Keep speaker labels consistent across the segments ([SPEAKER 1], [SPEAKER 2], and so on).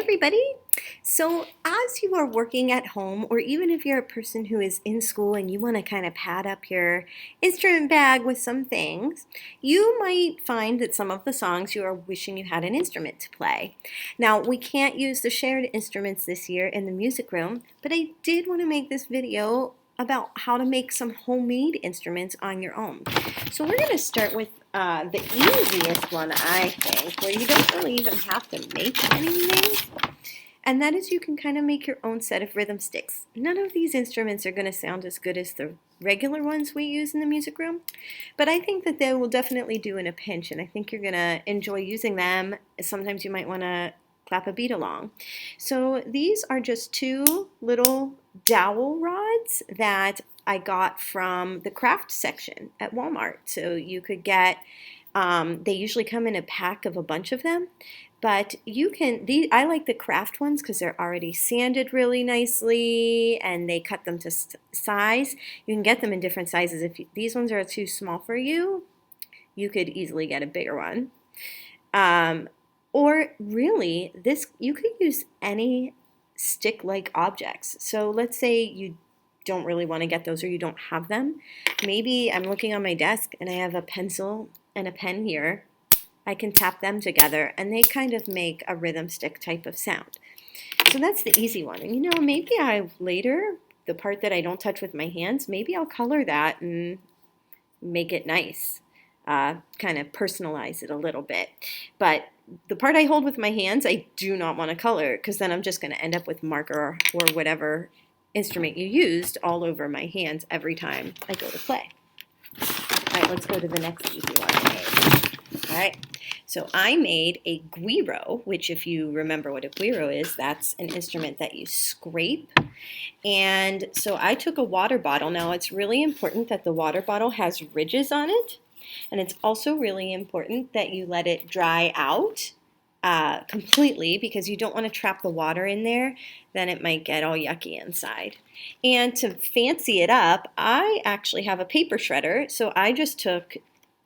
[SPEAKER 1] everybody. So as you are working at home, or even if you're a person who is in school and you want to kind of pad up your instrument bag with some things, you might find that some of the songs you are wishing you had an instrument to play. Now, we can't use the shared instruments this year in the music room, but I did want to make this video about how to make some homemade instruments on your own. So we're going to start with the easiest one, I think, where you don't really even have to make anything. And that is you can kind of make your own set of rhythm sticks. None of these instruments are going to sound as good as the regular ones we use in the music room, but I think that they will definitely do in a pinch, and I think you're going to enjoy using them. Sometimes you might want to clap a beat along. So these are just two little dowel rods that I got from the craft section at Walmart. So you could get, they usually come in a pack of a bunch of them, but you can, I like the craft ones because they're already sanded really nicely and they cut them to size. You can get them in different sizes. If these ones are too small for you, you could easily get a bigger one. Or really, you could use any stick-like objects. So let's say you don't really want to get those or you don't have them. Maybe I'm looking on my desk and I have a pencil and a pen here. I can tap them together and they kind of make a rhythm stick type of sound. So that's the easy one. And maybe later, the part that I don't touch with my hands, maybe I'll color that and make it nice. Kind of personalize it a little bit. But the part I hold with my hands, I do not want to color because then I'm just going to end up with marker or whatever instrument you used all over my hands every time I go to play. All right, let's go to the next easy one. All right, so I made a guiro, which if you remember what a guiro is, that's an instrument that you scrape. And so I took a water bottle. Now it's really important that the water bottle has ridges on it. And it's also really important that you let it dry out completely because you don't want to trap the water in there. Then it might get all yucky inside. And to fancy it up, I actually have a paper shredder. So I just took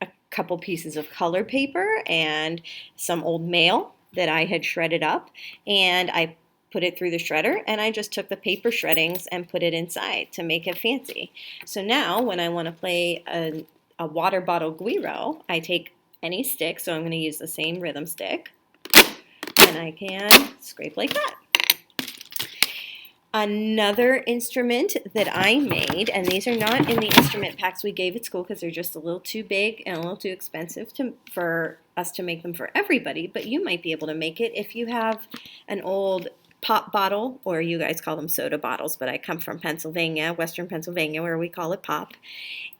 [SPEAKER 1] a couple pieces of colored paper and some old mail that I had shredded up. And I put it through the shredder, and I just took the paper shreddings and put it inside to make it fancy. So now when I want to play a water bottle guiro, I take any stick, so I'm going to use the same rhythm stick, and I can scrape like that. Another instrument that I made, and these are not in the instrument packs we gave at school because they're just a little too big and a little too expensive for us to make them for everybody, but you might be able to make it if you have an old pop bottle, or you guys call them soda bottles, but I come from Pennsylvania, Western Pennsylvania, where we call it pop.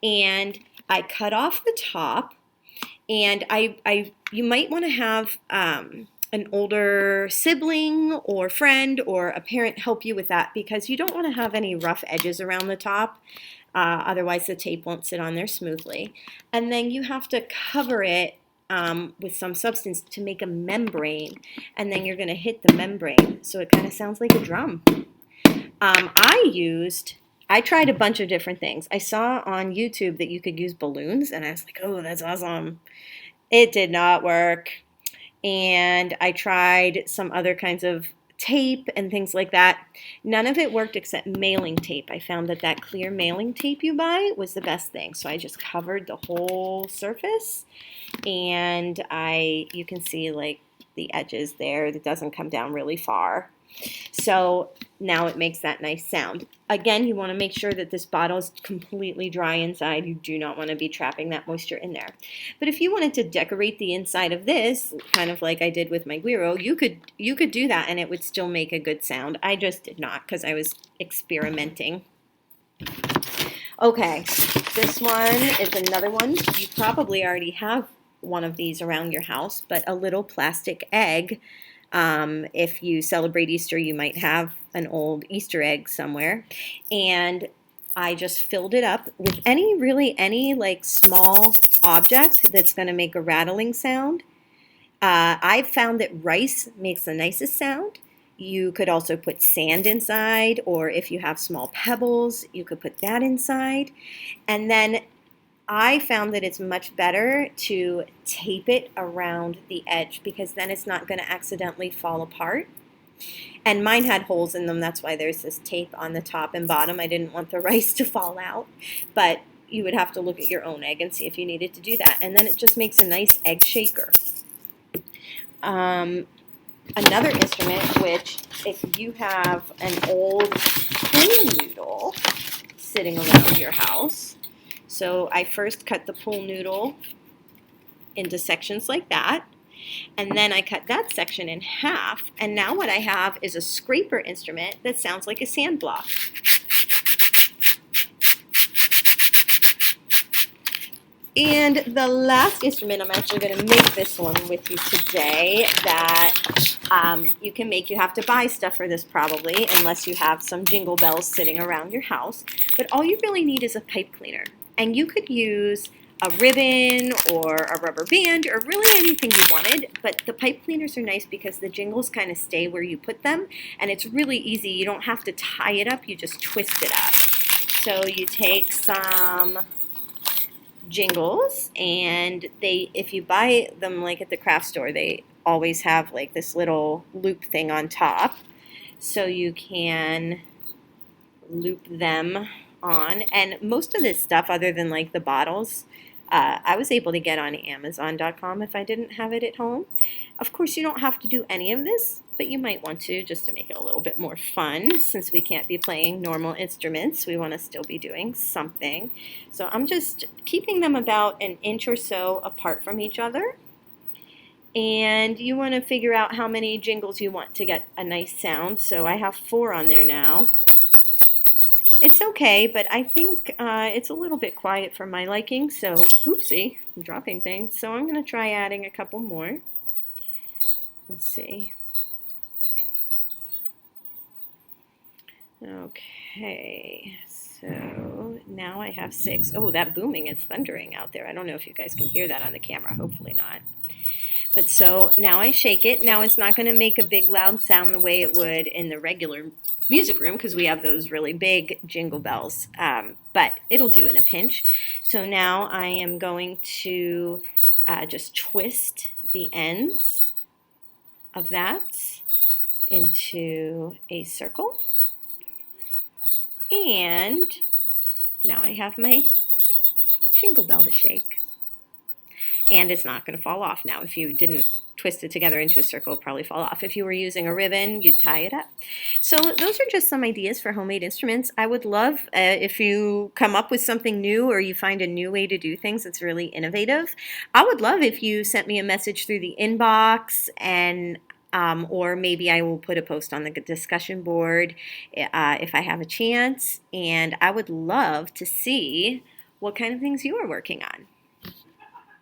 [SPEAKER 1] And I cut off the top, and you might want to have an older sibling or friend or a parent help you with that because you don't want to have any rough edges around the top. Otherwise, the tape won't sit on there smoothly. And then you have to cover it with some substance to make a membrane, and then you're going to hit the membrane so it kind of sounds like a drum. I tried a bunch of different things. I saw on YouTube that you could use balloons, and I was like, oh, that's awesome. It did not work. And I tried some other kinds of tape and things like that. None of it worked except mailing tape. I found that clear mailing tape you buy was the best thing. So I just covered the whole surface, and you can see like the edges there. It doesn't come down really far. So now it makes that nice sound. Again, you want to make sure that this bottle is completely dry inside. You do not want to be trapping that moisture in there. But if you wanted to decorate the inside of this, kind of like I did with my guiro, you could do that and it would still make a good sound. I just did not because I was experimenting. Okay, this one is another one. You probably already have one of these around your house, but a little plastic egg. If you celebrate Easter, you might have an old Easter egg somewhere. And I just filled it up with any like small object that's going to make a rattling sound. I've found that rice makes the nicest sound. You could also put sand inside, or if you have small pebbles, you could put that inside. And then I found that it's much better to tape it around the edge because then it's not going to accidentally fall apart. And mine had holes in them. That's why there's this tape on the top and bottom. I didn't want the rice to fall out. But you would have to look at your own egg and see if you needed to do that. And then it just makes a nice egg shaker. Another instrument, which if you have an old pool noodle sitting around your house, so I first cut the pool noodle into sections like that, and then I cut that section in half, and now what I have is a scraper instrument that sounds like a sand block. And the last instrument, I'm actually going to make this one with you today that you can make. You have to buy stuff for this probably, unless you have some jingle bells sitting around your house. But all you really need is a pipe cleaner. And you could use a ribbon or a rubber band or really anything you wanted. But the pipe cleaners are nice because the jingles kind of stay where you put them. And it's really easy. You don't have to tie it up. You just twist it up. So you take some jingles, and if you buy them like at the craft store, they always have like this little loop thing on top, so you can loop them on. And most of this stuff, other than like the bottles, I was able to get on Amazon.com if I didn't have it at home. Of course, you don't have to do any of this, but you might want to, just to make it a little bit more fun. Since we can't be playing normal instruments, we want to still be doing something. So I'm just keeping them about an inch or so apart from each other. And you want to figure out how many jingles you want to get a nice sound. So I have 4 on there now. It's okay, but I think it's a little bit quiet for my liking. So, oopsie, I'm dropping things. So I'm going to try adding a couple more. Let's see. Okay, so now I have 6. Oh, that booming, it's thundering out there. I don't know if you guys can hear that on the camera. Hopefully not. But so now I shake it. Now it's not going to make a big loud sound the way it would in the regular music room because we have those really big jingle bells. But it'll do in a pinch. So now I am going to just twist the ends of that into a circle. And now I have my jingle bell to shake. And it's not going to fall off now. If you didn't twist it together into a circle, it'll probably fall off. If you were using a ribbon, you'd tie it up. So those are just some ideas for homemade instruments. I would love if you come up with something new or you find a new way to do things that's really innovative. I would love if you sent me a message through the inbox, and or maybe I will put a post on the discussion board if I have a chance. And I would love to see what kind of things you are working on.